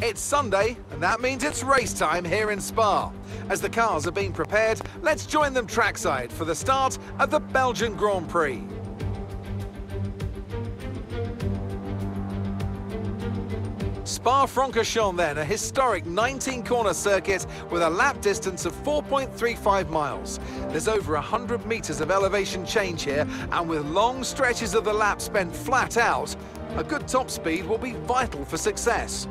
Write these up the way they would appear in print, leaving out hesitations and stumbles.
It's Sunday, and that means it's race time here in Spa. As the cars are being prepared, let's join them trackside for the start of the Belgian Grand Prix. Spa-Francorchamps then, a historic 19-corner circuit with a lap distance of 4.35 miles. There's over 100 metres of elevation change here, and with long stretches of the lap spent flat out, a good top speed will be vital for success.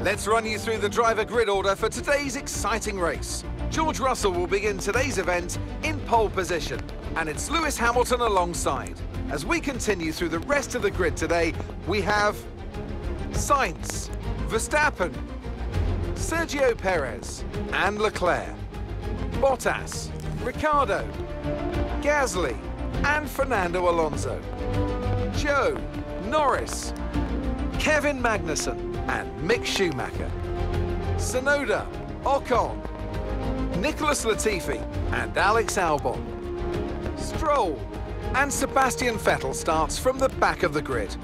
Let's run you through the driver grid order for today's exciting race. Geoooooooorge Russell will begin today's event in pole position, and it's Lewis Hamilton alongside. As we continue through the rest of the grid today, we have Sainz, Verstappen, Sergio Perez and Leclerc, Bottas, Ricciardo, Gasly and Fernando Alonso, Joe, Norris, Kevin Magnussen and Mick Schumacher, Tsunoda, Ocon, Nicholas Latifi and Alex Albon, Stroll and Sebastian Vettel starts from the back of the grid.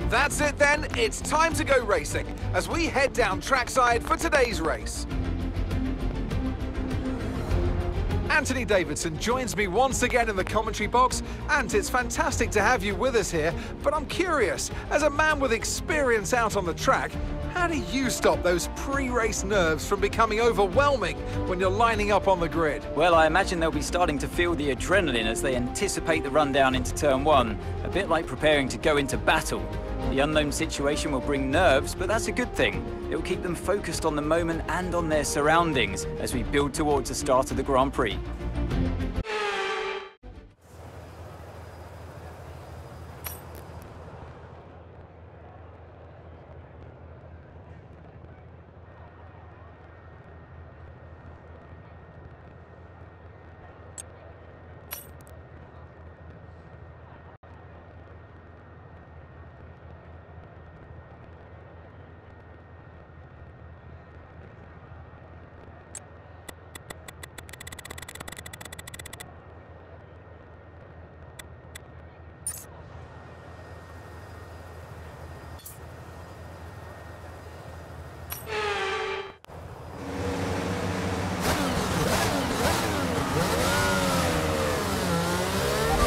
That's it then, it's time to go racing as we head down trackside for today's race. Anthony Davidson joins me once again in the commentary box, and it's fantastic to have you with us here, but I'm curious, as a man with experience out on the track, how do you stop those pre-race nerves from becoming overwhelming when you're lining up on the grid? Well, I imagine they'll be starting to feel the adrenaline as they anticipate the rundown into turn one, a bit like preparing to go into battle. The unknown situation will bring nerves, but that's a good thing. It will keep them focused on the moment and on their surroundings as we build towards the start of the Grand Prix.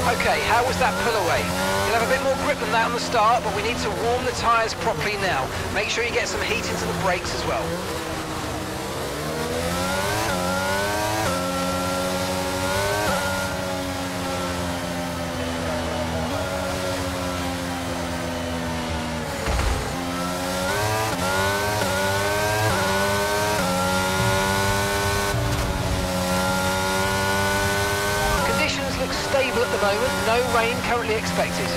Okay, how was that pull away? You'll have a bit more grip than that on the start, but we need to warm the tyres properly now. Make sure you get some heat into the brakes as well. Stable at the moment, no rain currently expected.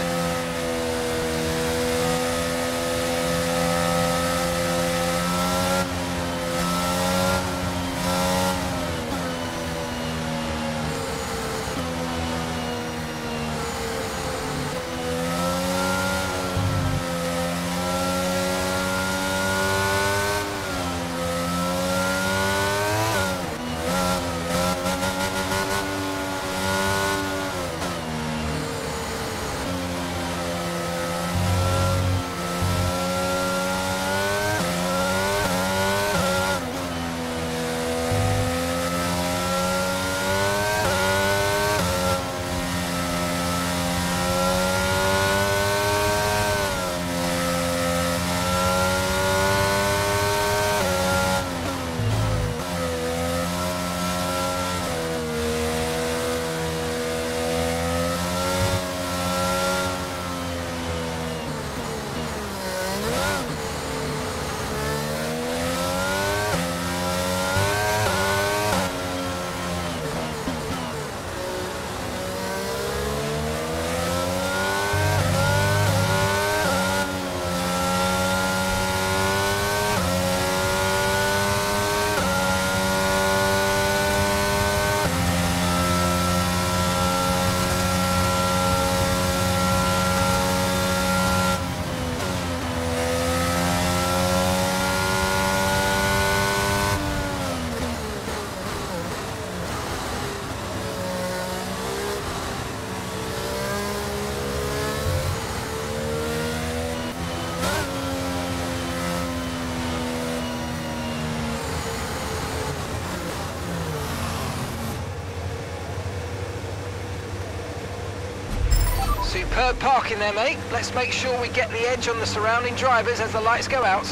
Superb parking there, mate. Let's make sure we get the edge on the surrounding drivers as the lights go out.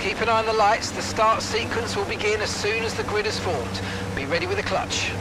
Keep an eye on the lights. The start sequence will begin as soon as the grid is formed. Be ready with the clutch.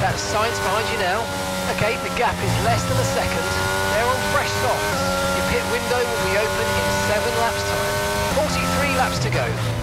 That's science behind you now. Okay, the gap is less than a second. They're on fresh softs. Your pit window will be open in 7 laps time. 43 laps to go.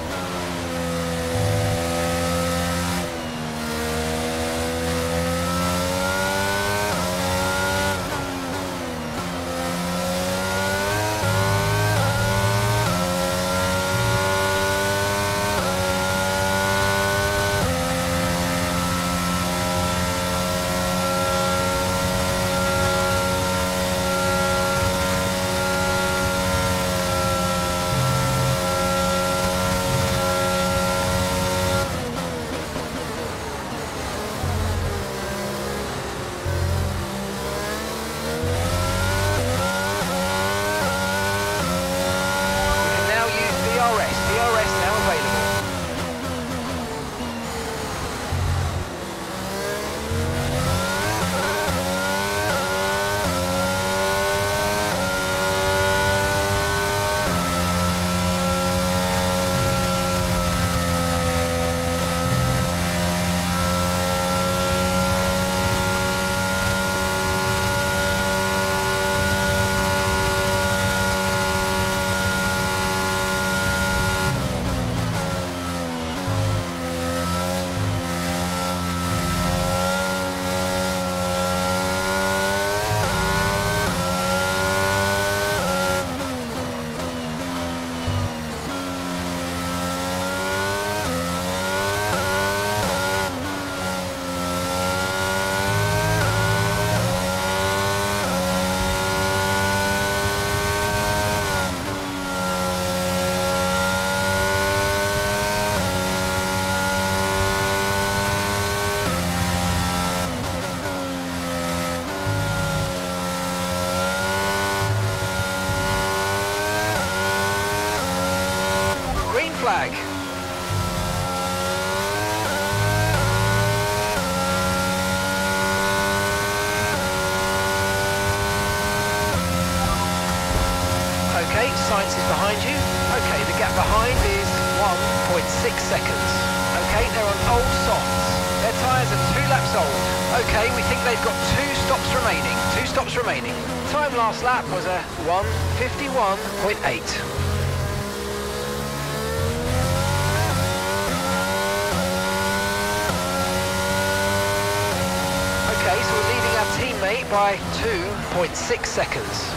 gap behind is 1.6 seconds. Okay, they're on old softs. Their tyres are 2 laps old. Okay, we think they've got 2 stops remaining. 2 stops remaining. Time last lap was a 1:51.8. Okay, so we're leading our teammate by 2.6 seconds.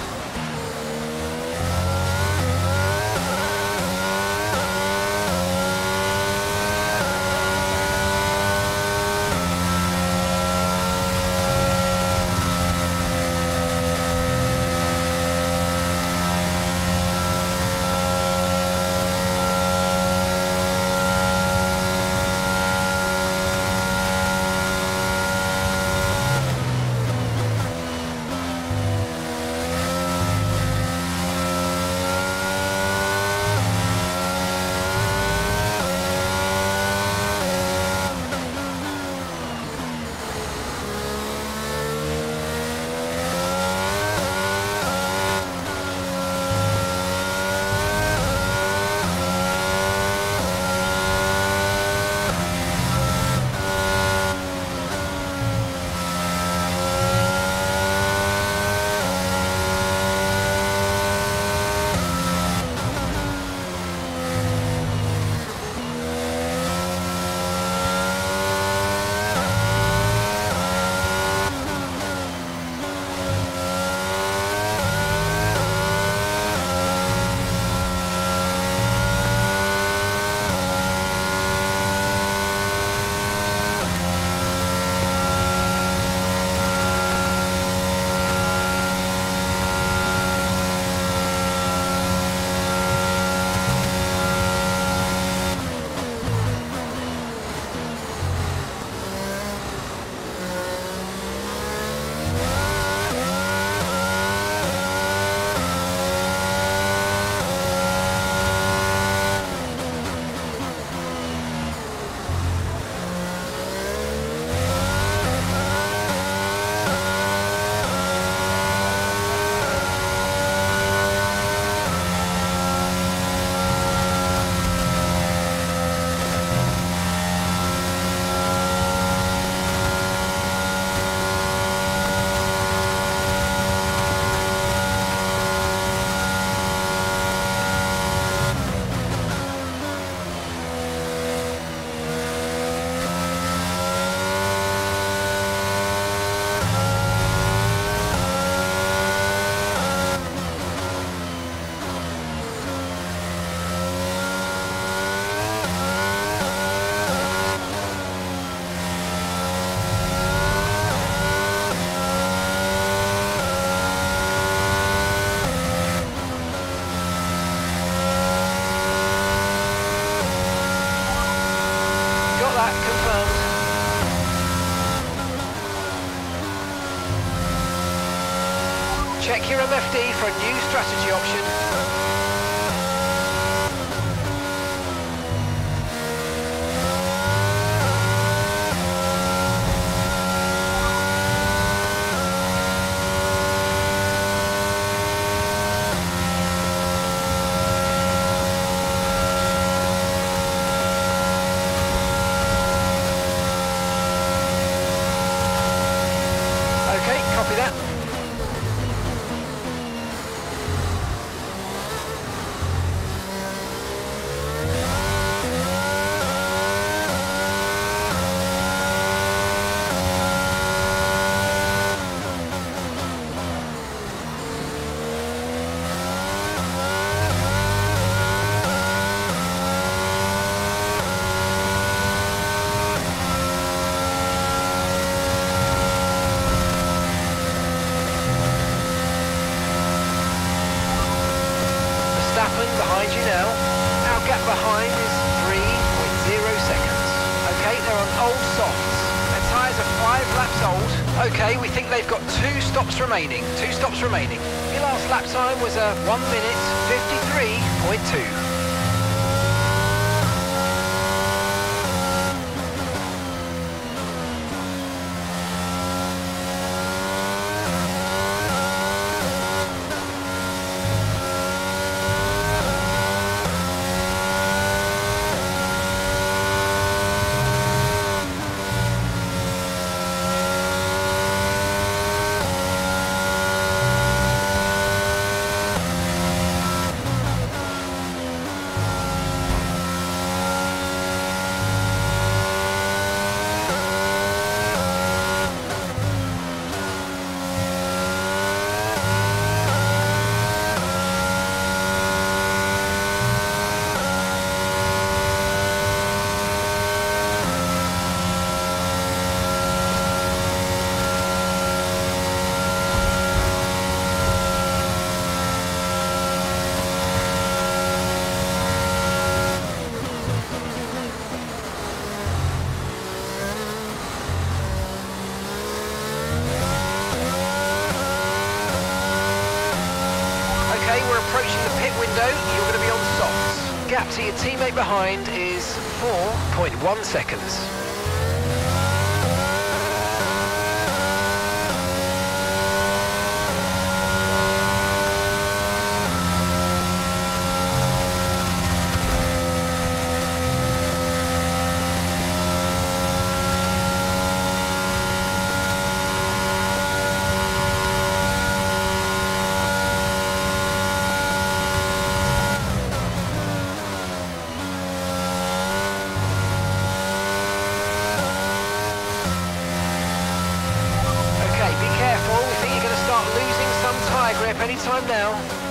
Check your MFD for a new strategy option. Okay, copy that. Behind you now. Our gap behind is 3.0 seconds. Okay, they're on old softs. Their tyres are 5 laps old. Okay, we think they've got 2 stops remaining. 2 stops remaining. Your last lap time was a 1:53.2. gap to your teammate behind is 4.1 seconds. Anytime now.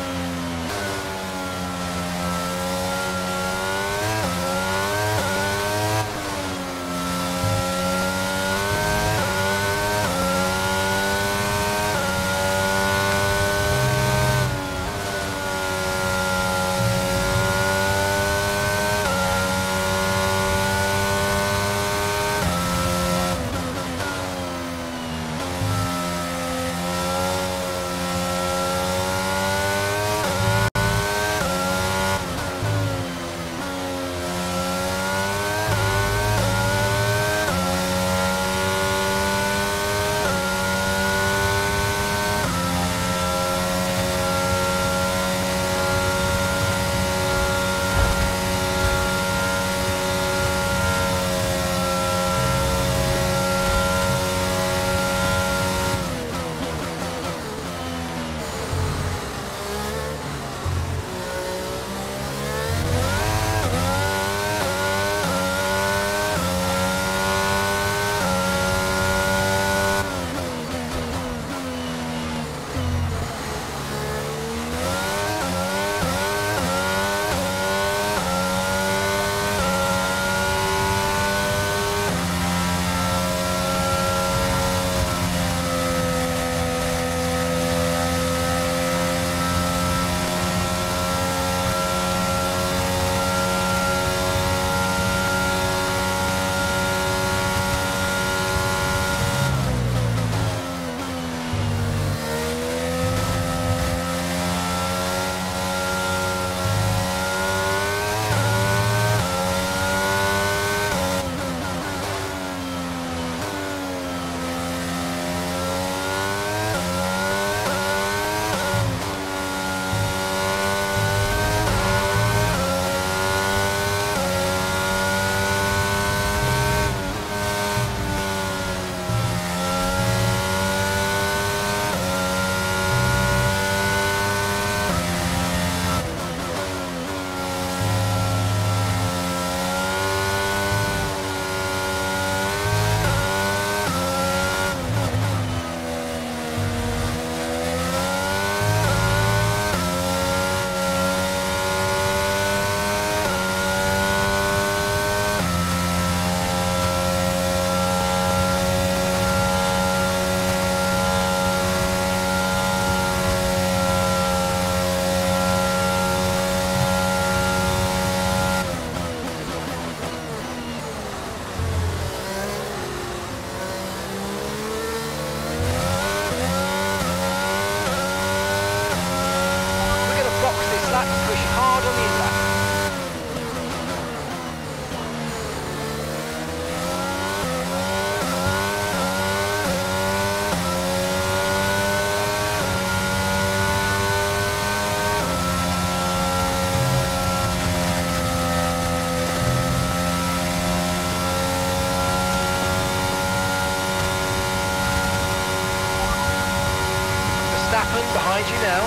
Behind you now,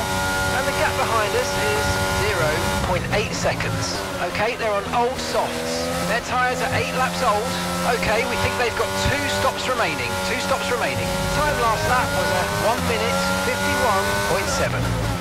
and the gap behind us is 0.8 seconds. Okay, they're on old softs. Their tyres are 8 laps old. Okay, we think they've got 2 stops remaining. Time last lap was at 1 minute 51.7.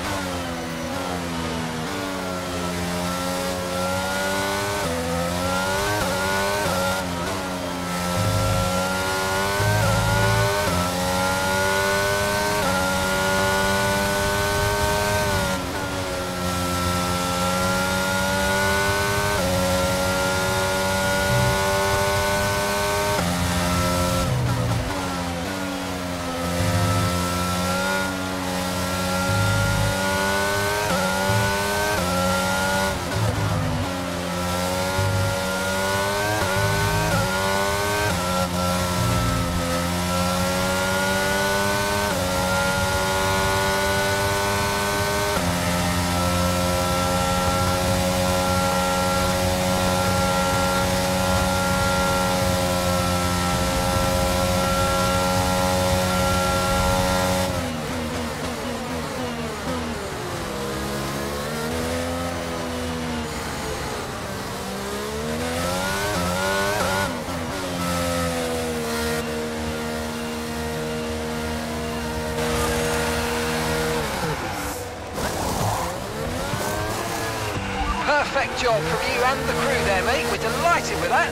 job from you and the crew there, mate. We're delighted with that.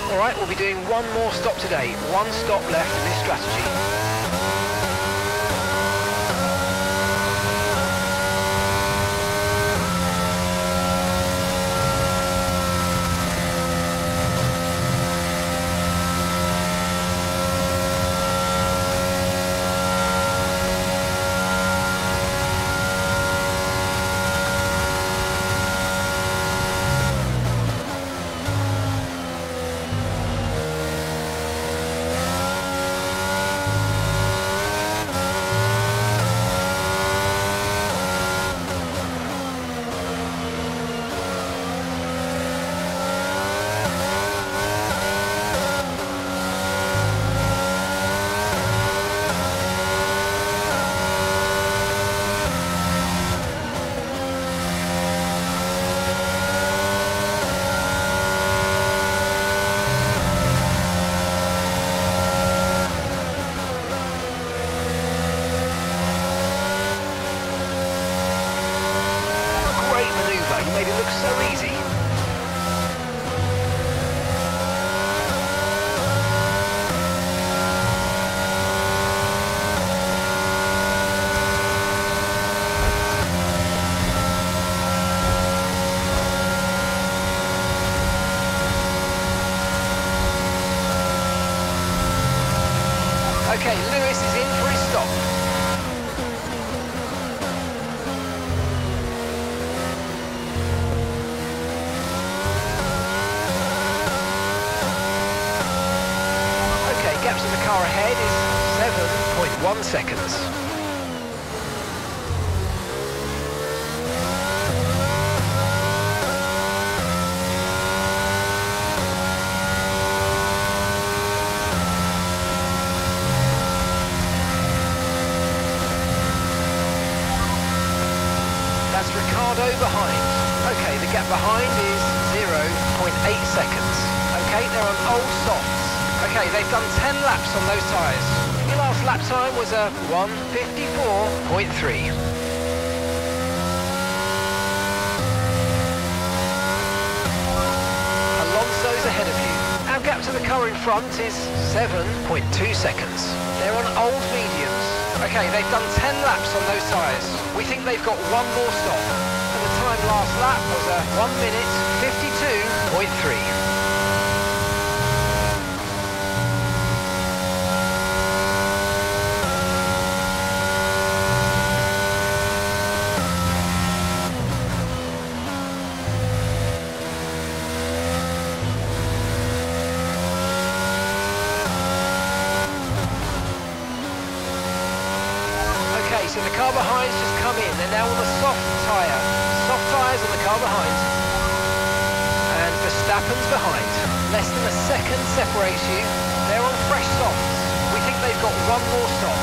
All right, we'll be doing one more stop today. One stop left in this strategy. Okay, Lewis is in for his stop. Okay, gaps in the car ahead is 7.1 seconds. Behind. Okay, the gap behind is 0.8 seconds. Okay, they're on old softs. Okay, they've done 10 laps on those tyres. Your last lap time was a 1:54.3. Alonso's ahead of you. Our gap to the car in front is 7.2 seconds. They're on old mediums. Okay, they've done 10 laps on those tyres. We think they've got one more stop. Time last lap was a 1:52.3. Okay, so the car behind's just come in. They're now on the soft tyre. Soft tyres on the car behind. And Verstappen's behind. Less than a second separates you. They're on fresh softs. We think they've got one more stop.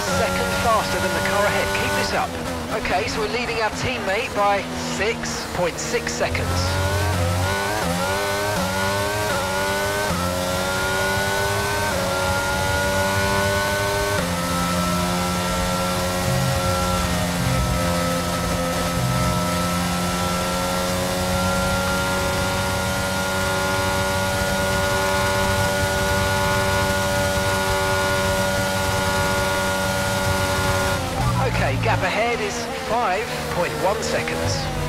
second faster than the car ahead. Keep this up. Okay, so we're leading our teammate by 6.6 seconds. Gap ahead is 5.1 seconds.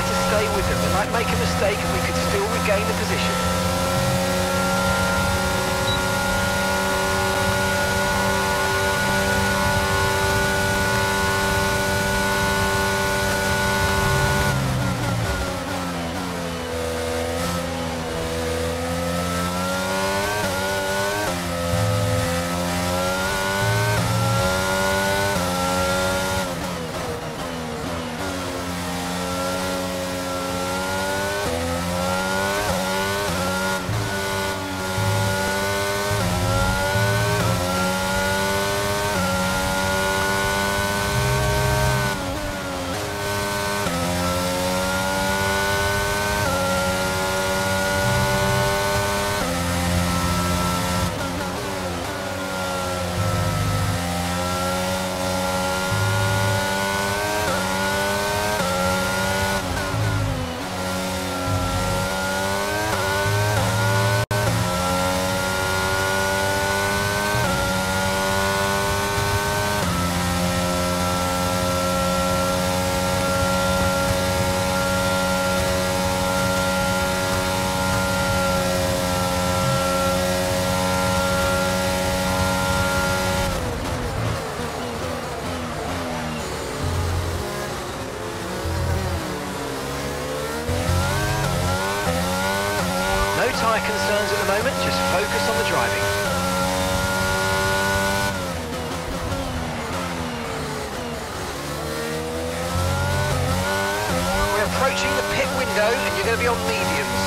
to stay with them. They might make a mistake and we could still regain the position. Tyre concerns at the moment, just focus on the driving. We're approaching the pit window and you're going to be on mediums.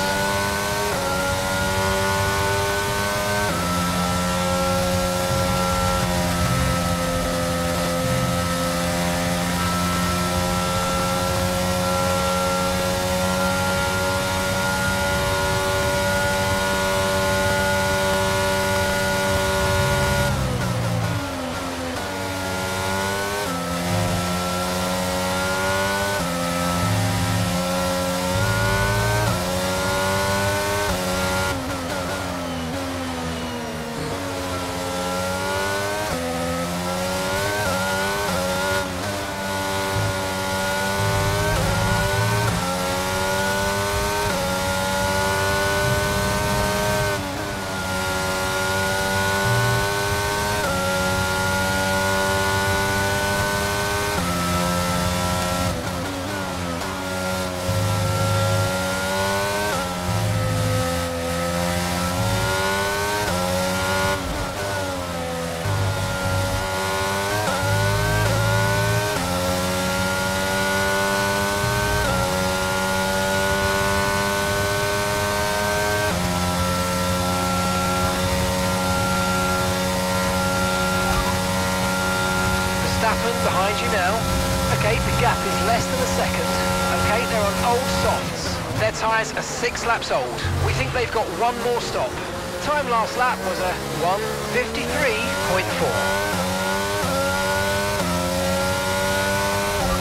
Behind you now. Okay, the gap is less than a second. Okay, they're on old softs. Their tyres are 6 laps old. We think they've got one more stop. Time last lap was a 1:53.4.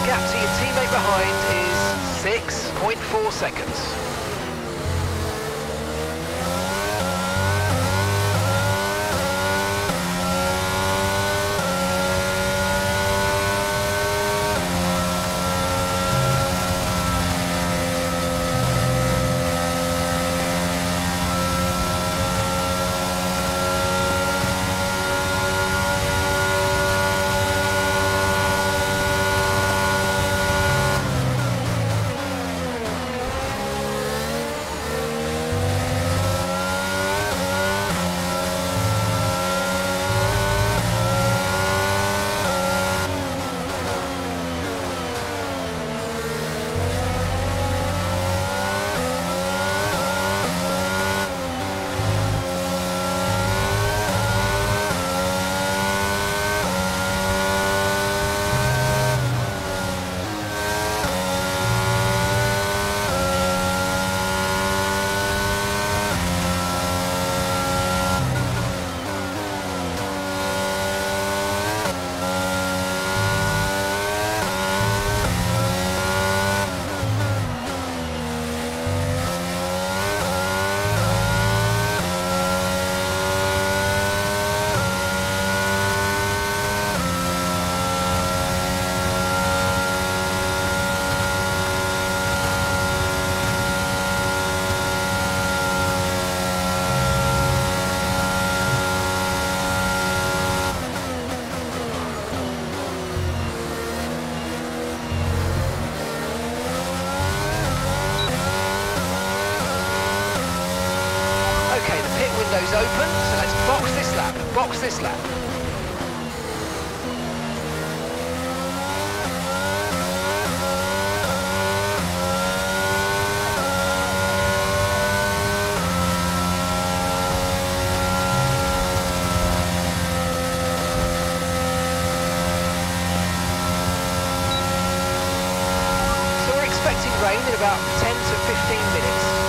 Gap to your teammate behind is 6.4 seconds. window's open, so let's box this lap, box this lap. Rain in about 10 to 15 minutes.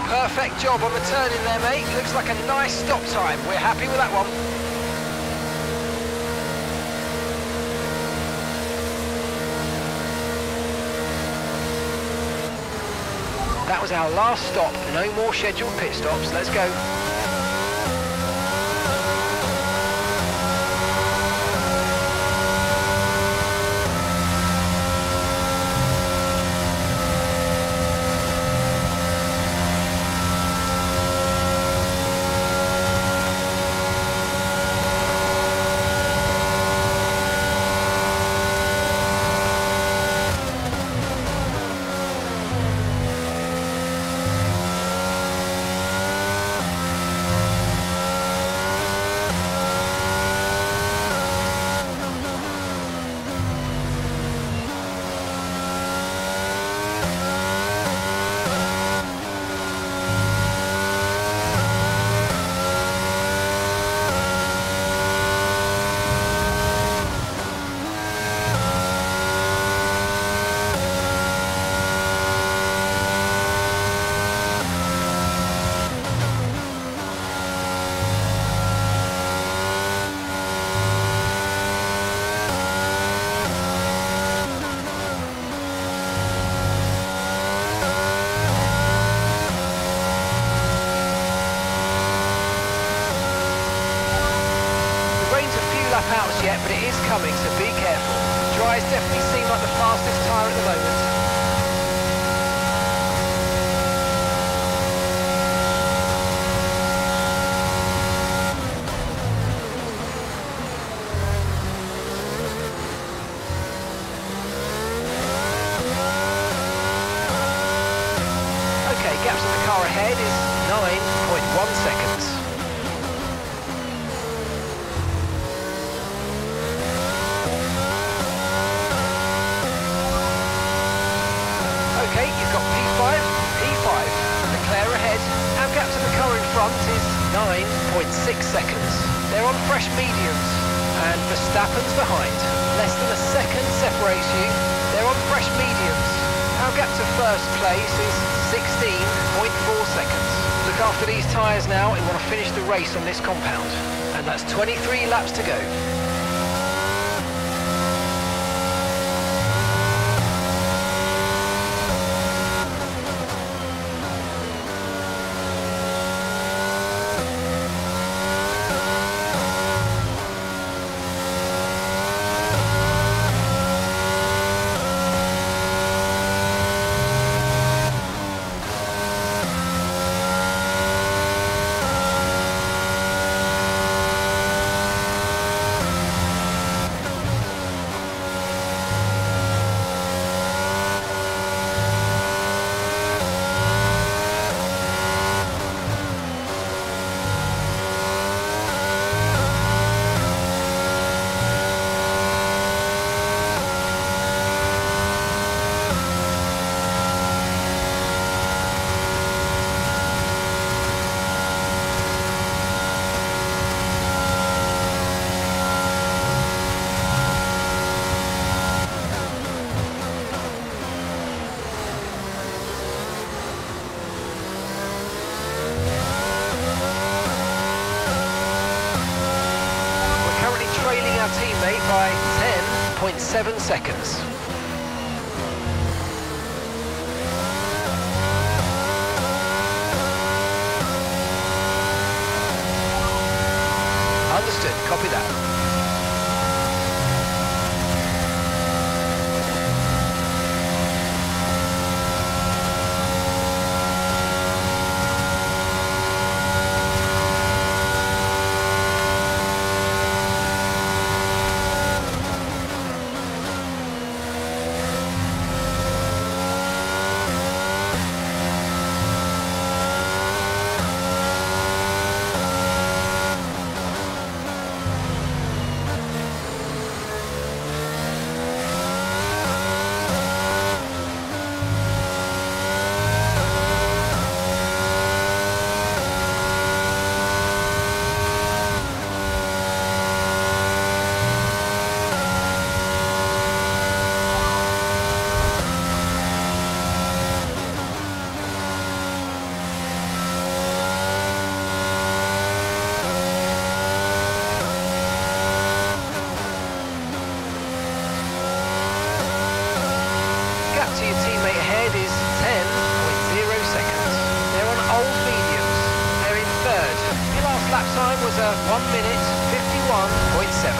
Perfect job on the turn in there, mate. Looks like a nice stop time. We're happy with that one. That was our last stop. No more scheduled pit stops. Let's go. yet, but it is coming, so be careful. Dries definitely seem like the fastest tyre at the moment. Okay, gaps in the car ahead is 9.1 seconds. Okay, you've got P5, P5. Leclerc ahead. Our gap to the car in front is 9.6 seconds. They're on fresh mediums. And Verstappen's behind. Less than a second separates you. They're on fresh mediums. Our gap to first place is 16.4 seconds. Look after these tyres now. We want to finish the race on this compound. And that's 23 laps to go. Teammate by 10.7 seconds. Understood, copy that. Lap time was a 1 minute 51.7.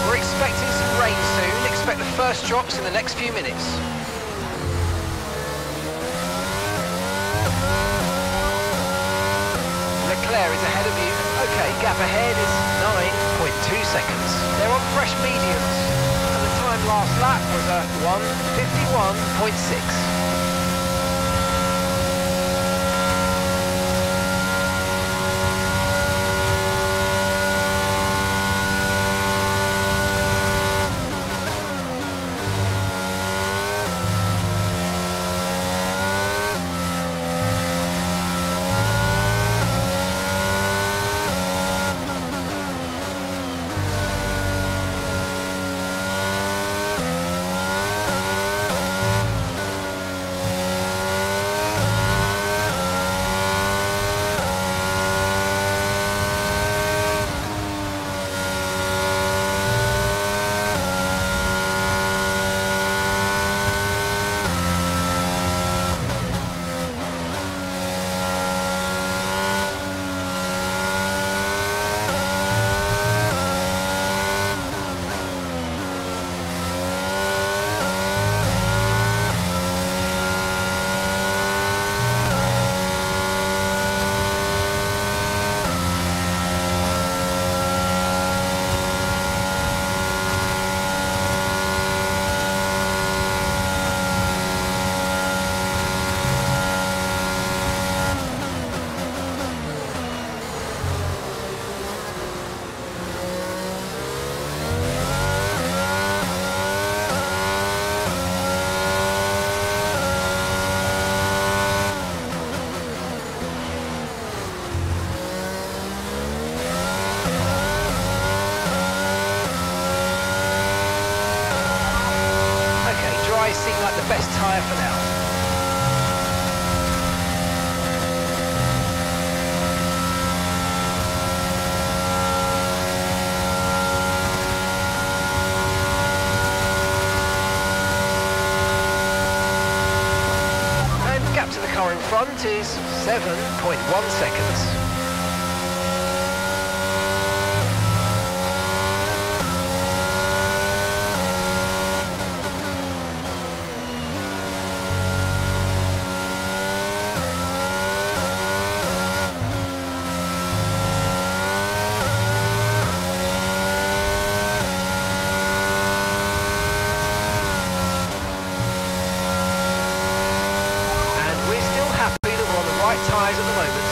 We're expecting some rain soon. Expect the first drops in the next few minutes. Leclerc is ahead of you. Okay, gap ahead is 9.2 seconds. They're on fresh mediums. And the time last lap was a 1:51.6. the best tyre for now. To the car in front is 7.1 seconds. Tyres at the moment.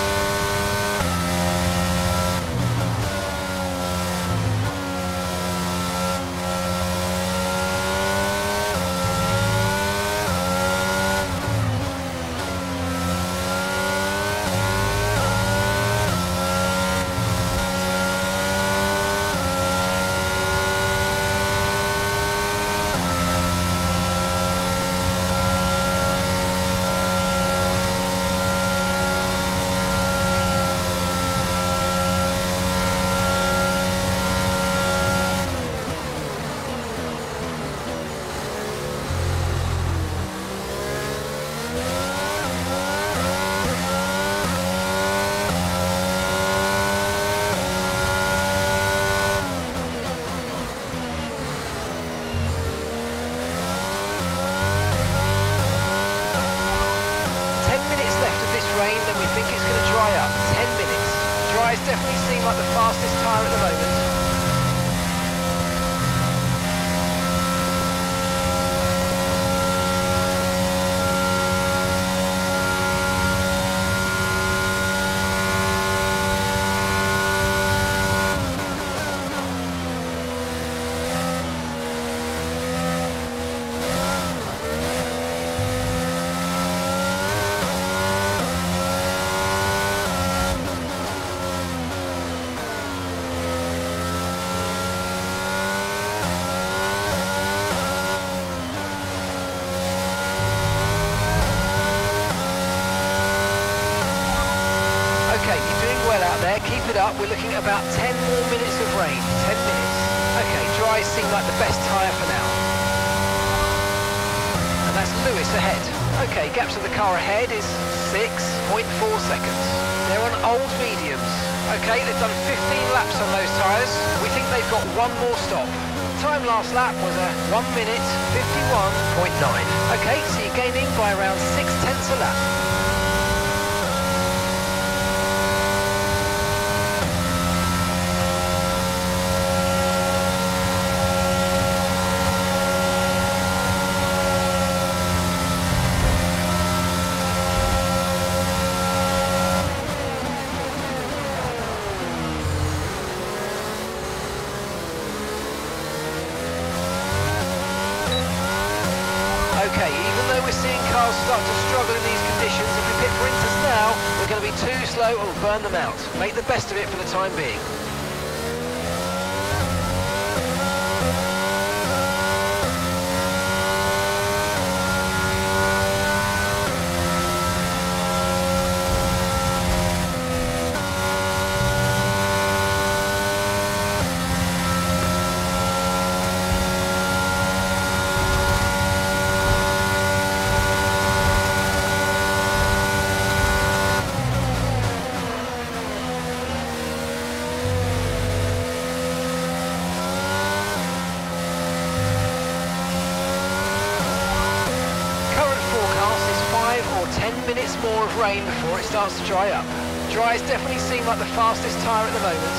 Then we think it's going to dry up. 10 minutes. Dries definitely seem like the fastest tyre at the moment. Okay, you're doing well out there, keep it up. We're looking at about 10 more minutes of rain. 10 minutes. Okay, dries seem like the best tyre for now. And that's Lewis ahead. Okay, gap to the car ahead is 6.4 seconds. They're on old mediums. Okay, they've done 15 laps on those tyres. We think they've got one more stop. Time last lap was a 1 minute 51.9. Okay, so you're gaining by around 0.6 a lap. Okay, even though we're seeing cars start to struggle in these conditions, if we pit for Inters now, we're going to be too slow and we'll burn them out. Make the best of it for the time being. Minutes more of rain before it starts to dry up. Dries definitely seem like the fastest tyre at the moment.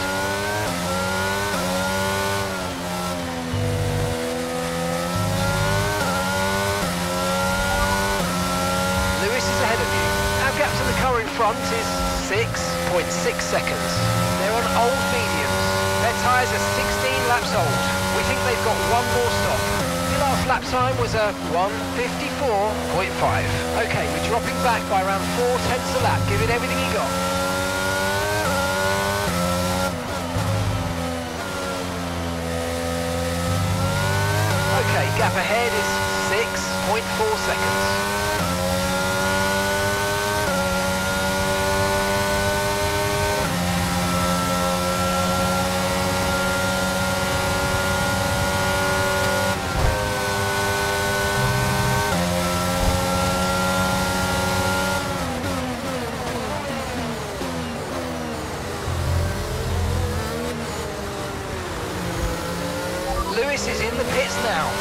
Lewis is ahead of you. Our gap to the car in front is 6.6 seconds. They're on old mediums. Their tyres are 16 laps old. We think they've got one more stop. Your last lap time was a 1:54.5. Okay, we're dropping back by around 0.4 a lap. Give it everything you got. Okay, gap ahead is 0.4 seconds. Lewis is in the pits now.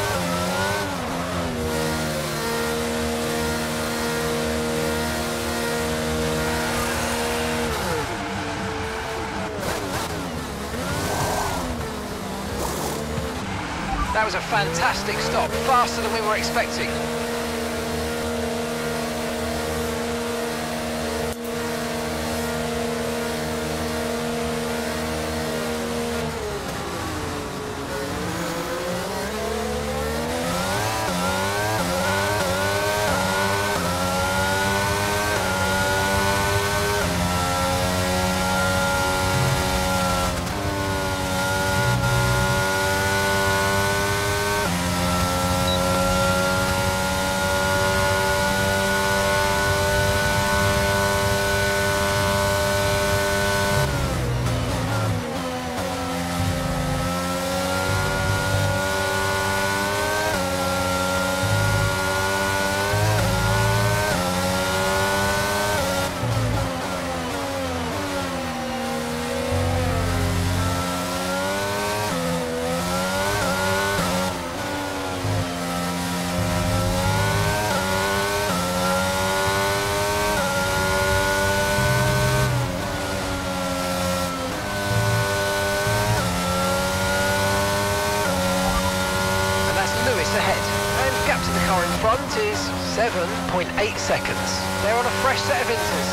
That was a fantastic stop, faster than we were expecting. Front is 7.8 seconds. They're on a fresh set of inters.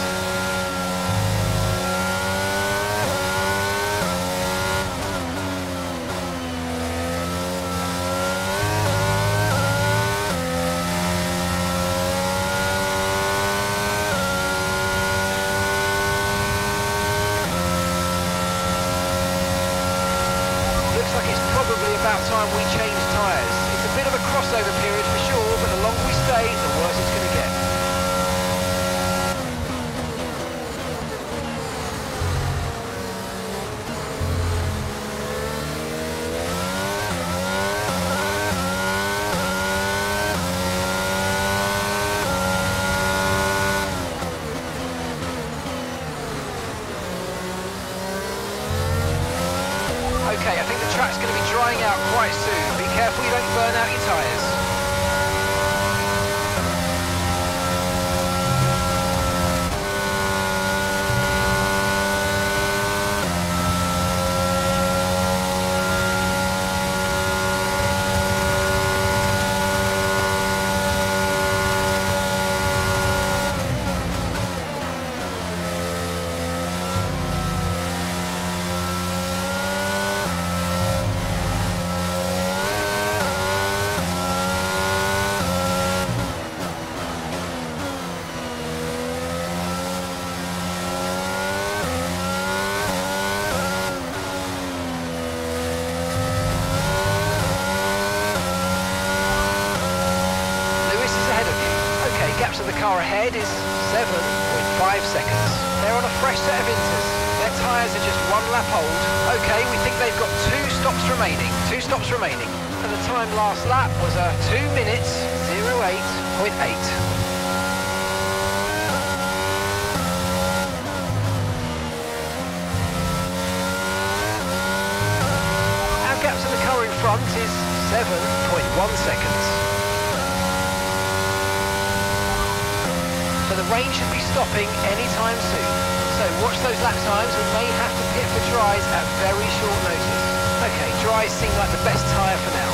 Looks like it's probably about time we change tyres. It's a bit of a crossover period for sure, but the longer we stay, the worse it's going to get. Okay, I think the track's going to be drying out quite soon. Be careful you don't burn out your tyres. Gaps of the car ahead is 7.5 seconds. They're on a fresh set of inters. Their tyres are just one lap old. Okay, we think they've got two stops remaining. And the time last lap was a 2 minutes 08.8. Our gaps of the car in front is 7.1 seconds. So the rain should be stopping anytime soon. So watch those lap times, we may have to pit for dries at very short notice. Okay, dries seem like the best tyre for now.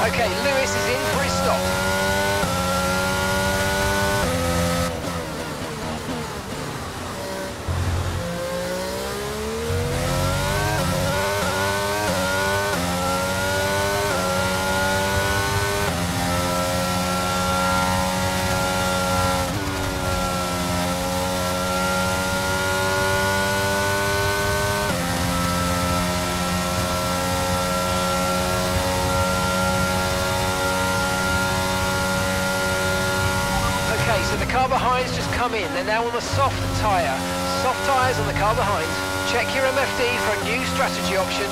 Okay, Lewis is in for his stop. so the car behind's just come in. They're now on the soft tyre. Soft tyres on the car behind. Check your MFD for a new strategy option.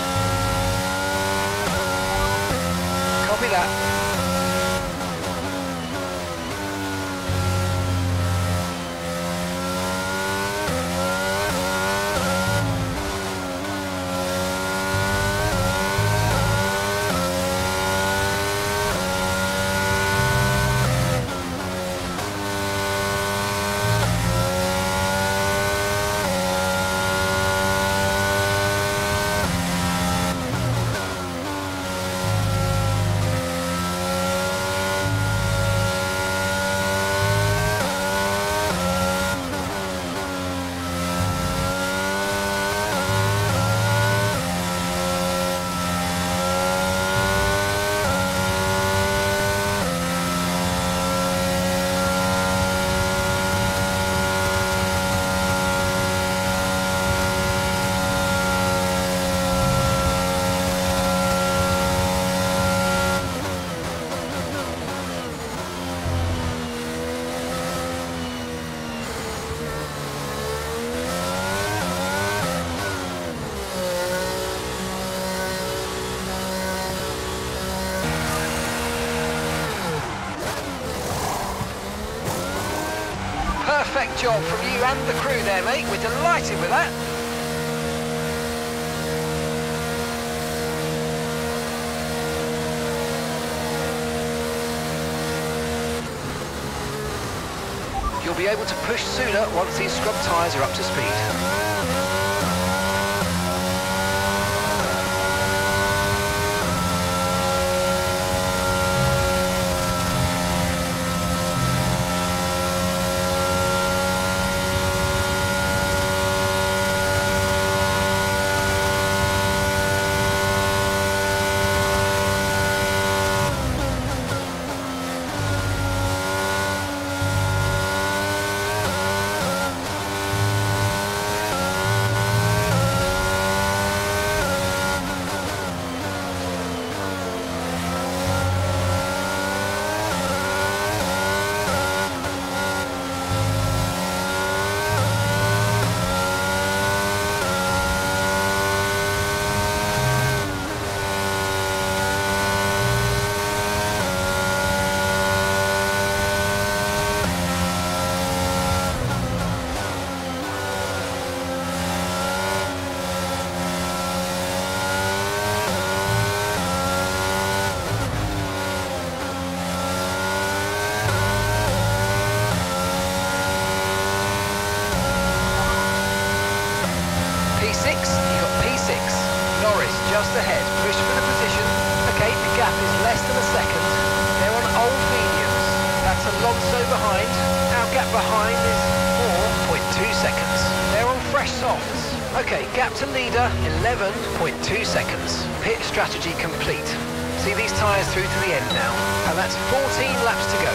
Copy that. Perfect job from you and the crew there, mate. We're delighted with that. You'll be able to push sooner once these scrub tyres are up to speed. Just ahead, push for the position. Okay, the gap is less than a second. They're on old mediums. That's Alonso behind. Our gap behind is 4.2 seconds. They're on fresh softs. Okay, gap to leader, 11.2 seconds. Pit strategy complete. See these tyres through to the end now. And that's 14 laps to go.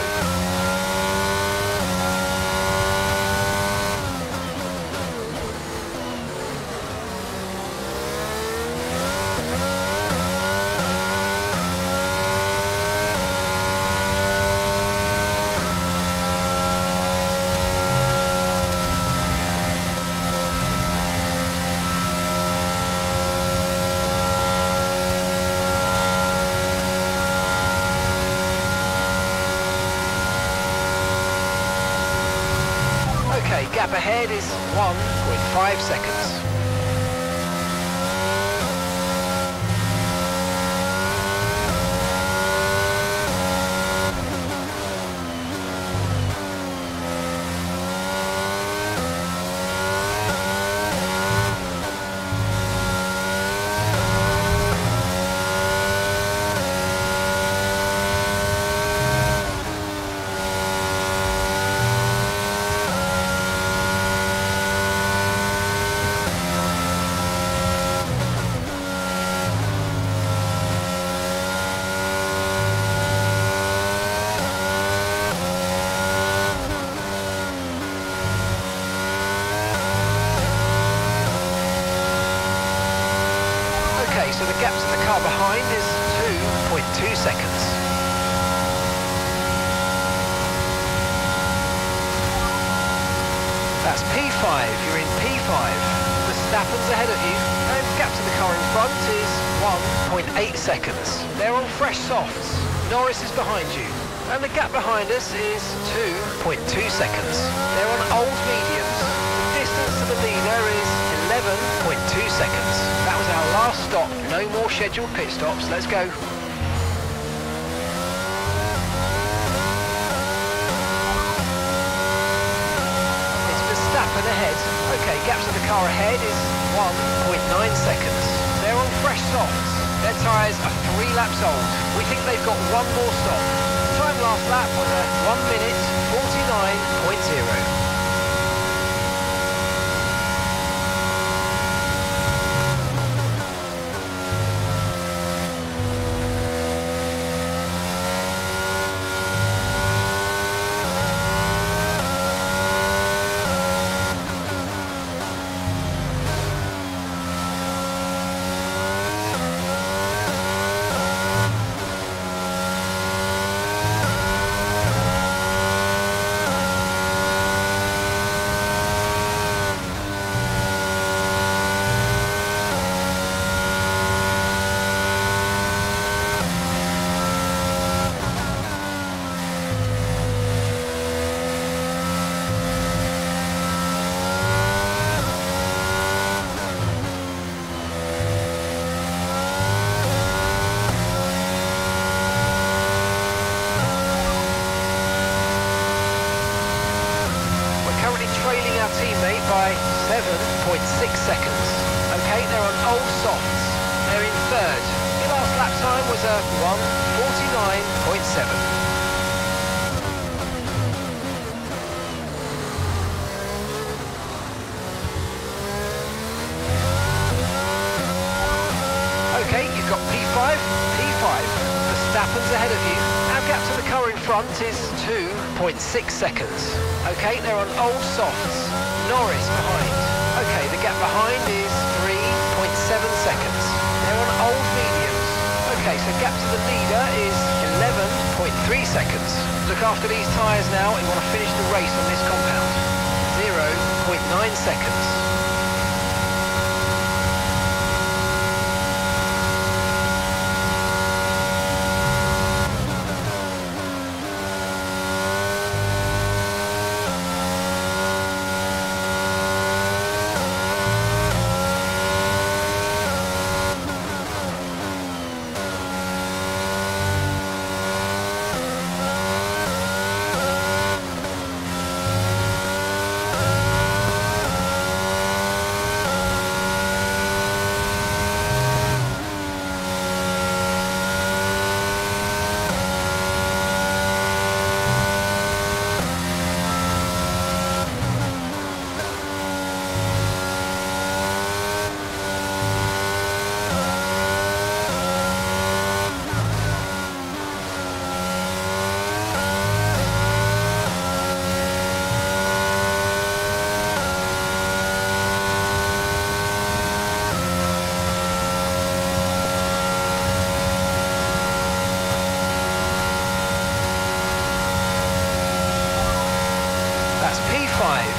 Okay, gap ahead is 1.5 seconds. So the gap to the car behind is 2.2 seconds. That's P5, you're in P5. Verstappen's ahead of you, and gap to the car in front is 1.8 seconds. They're on fresh softs. Norris is behind you, and the gap behind us is 2.2 seconds. They're on old mediums. The distance to the leader is 11.2 seconds. That was our last stop. No more scheduled pit stops. Let's go. Verstappen ahead. Okay, gap to the car ahead is 1.9 seconds. They're on fresh softs. Their tyres are 3 laps old. We think they've got one more stop. Time last lap was a 1 minute 49.0. Teammate by 7.6 seconds. Okay, they're on old softs. They're in third. Your last lap time was a 1:49.7. Okay, you've got P5, P5. Verstappen's ahead of you. Our gap to the car in front is 2.6 seconds. Okay, they're on old softs. Norris behind. Okay, the gap behind is 3.7 seconds. They're on old mediums. Okay, so gap to the leader is 11.3 seconds. Look after these tyres now. We want to finish the race on this compound. 0.9 seconds.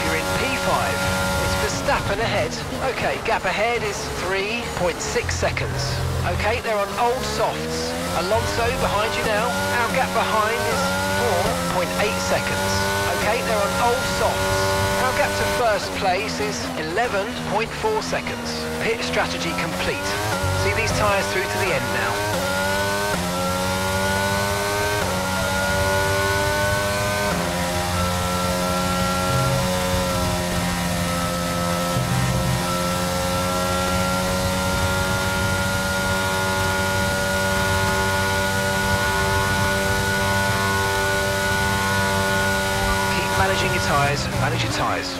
You're in P5. It's Verstappen ahead. Okay, gap ahead is 3.6 seconds. Okay, they're on old softs. Alonso behind you now. Our gap behind is 4.8 seconds. Okay, they're on old softs. Our gap to first place is 11.4 seconds. Pit strategy complete. See these tyres through to the end now. Managing your tyres, manage your tyres.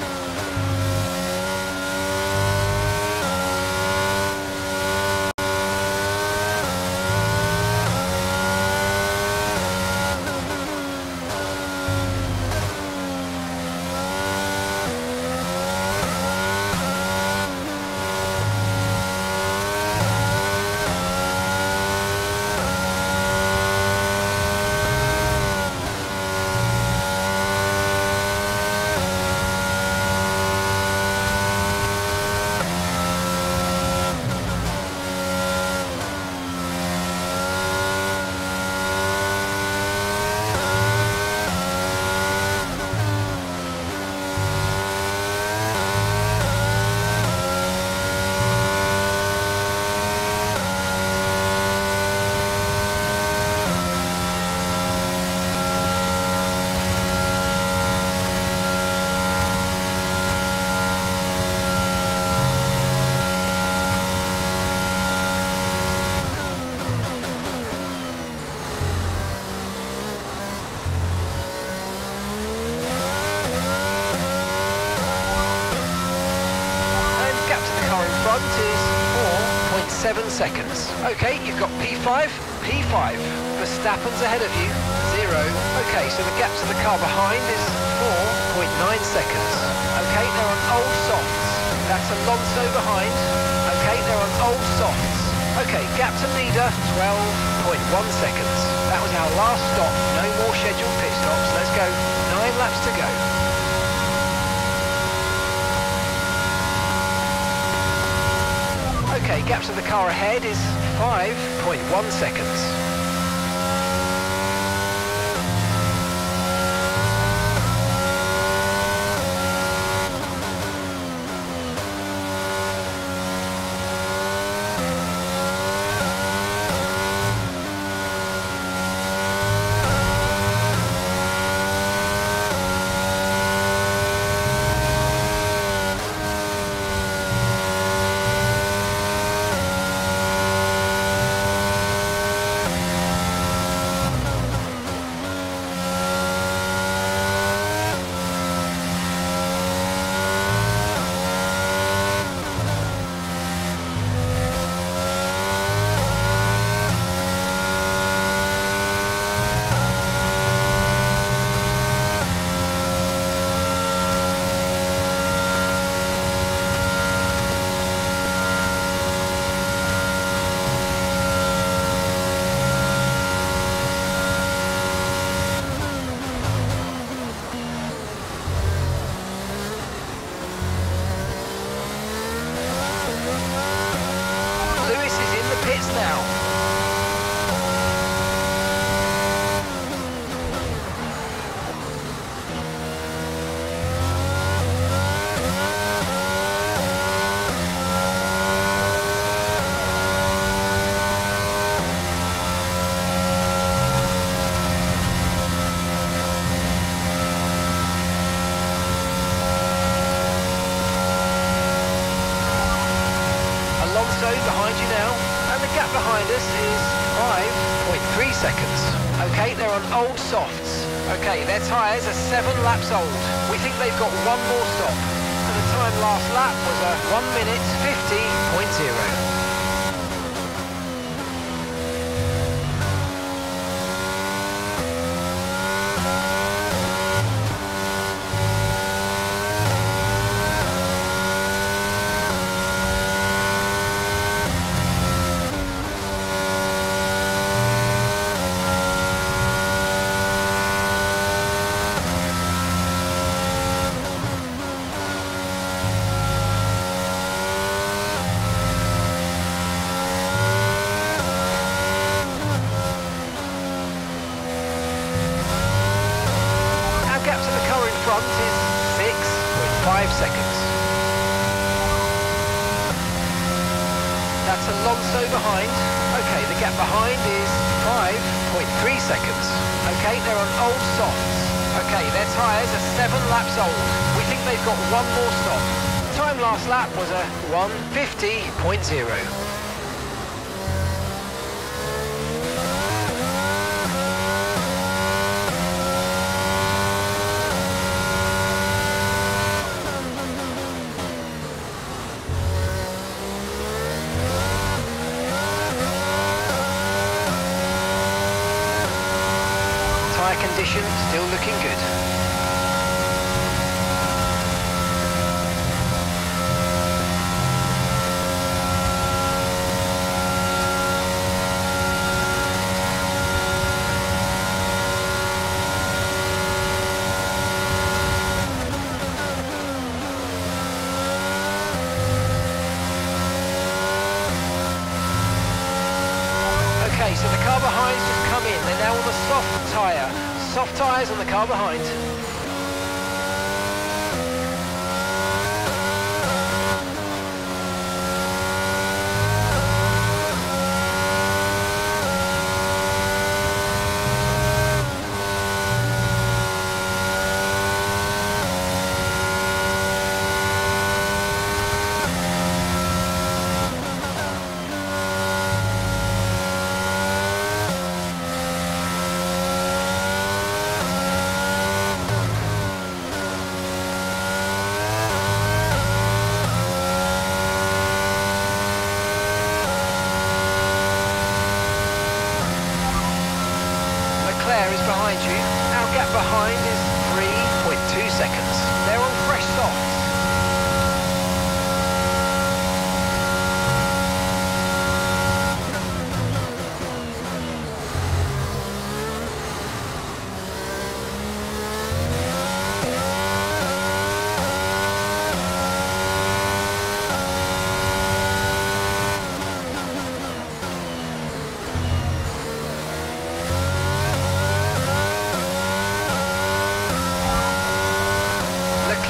seconds. Okay, you've got P5, P5. Verstappen's ahead of you, 0. Okay, so the gap to the car behind is 4.9 seconds. Okay, they're on old softs. That's Alonso behind. Okay, they're on old softs. Okay, gap to leader, 12.1 seconds. That was our last stop. No more scheduled pit stops. Let's go. 9 laps to go. Okay, gap to the car ahead is 5.1 seconds. Behind you now, and the gap behind us is 5.3 seconds. Okay, they're on old softs. Okay, their tyres are 7 laps old. We think they've got one more stop. And the time last lap was a 1 minute 50.0. Seconds. That's Alonso behind. Okay, the gap behind is 5.3 seconds. Okay, they're on old softs. Okay, their tyres are 7 laps old. We think they've got one more stop. Time last lap was a 1:50.0. Condition still looking good. Okay, so the car behind's just come in. They're now on the soft tyre. Soft tyres on the car behind.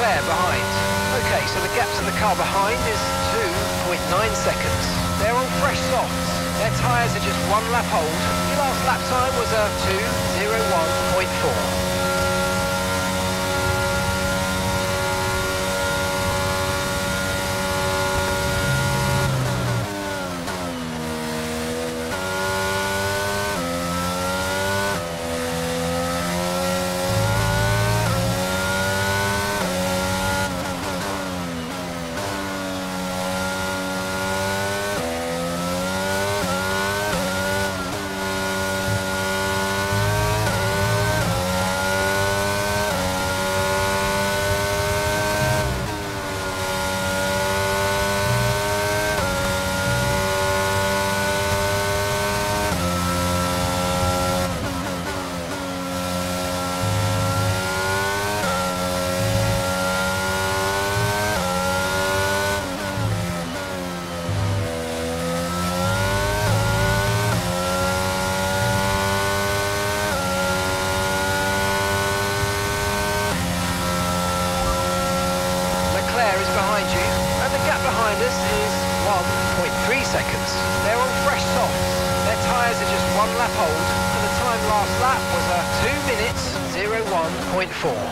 Leclerc behind. Okay, so the gap to the car behind is 2.9 seconds. They're on fresh softs. Their tyres are just 1 lap old. Your last lap time was a 2:01.4. Behind you, and the gap behind us is 1.3 seconds. They're on fresh softs. Their tyres are just 1 lap old, and the time last lap was a 2:01.4.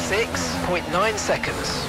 6.9 seconds.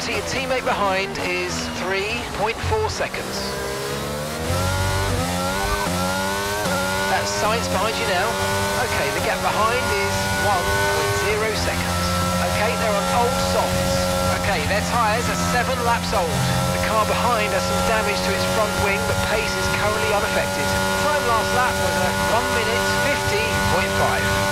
to your teammate behind is 3.4 seconds. That's Sainz behind you now. Okay, the gap behind is 1.0 seconds. Okay, they're on old softs. Okay, their tyres are 7 laps old. The car behind has some damage to its front wing, but pace is currently unaffected. Time last lap was a 1 minute 50.5.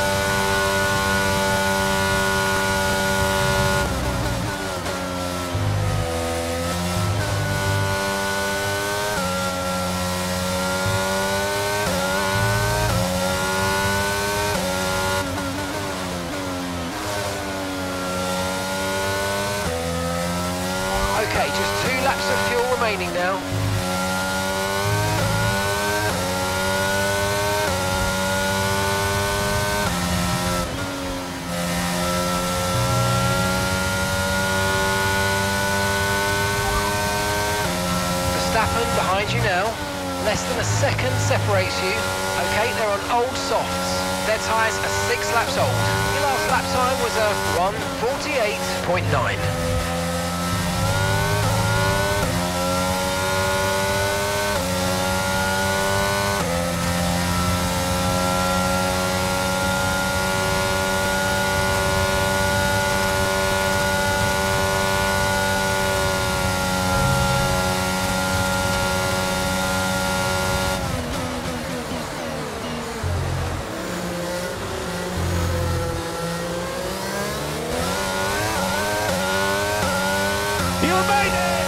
Okay, just 2 laps of fuel remaining now. Verstappen behind you now. Less than a second separates you. Okay, they're on old softs. Their tyres are 6 laps old. Your last lap time was a 1:48.9. You made it!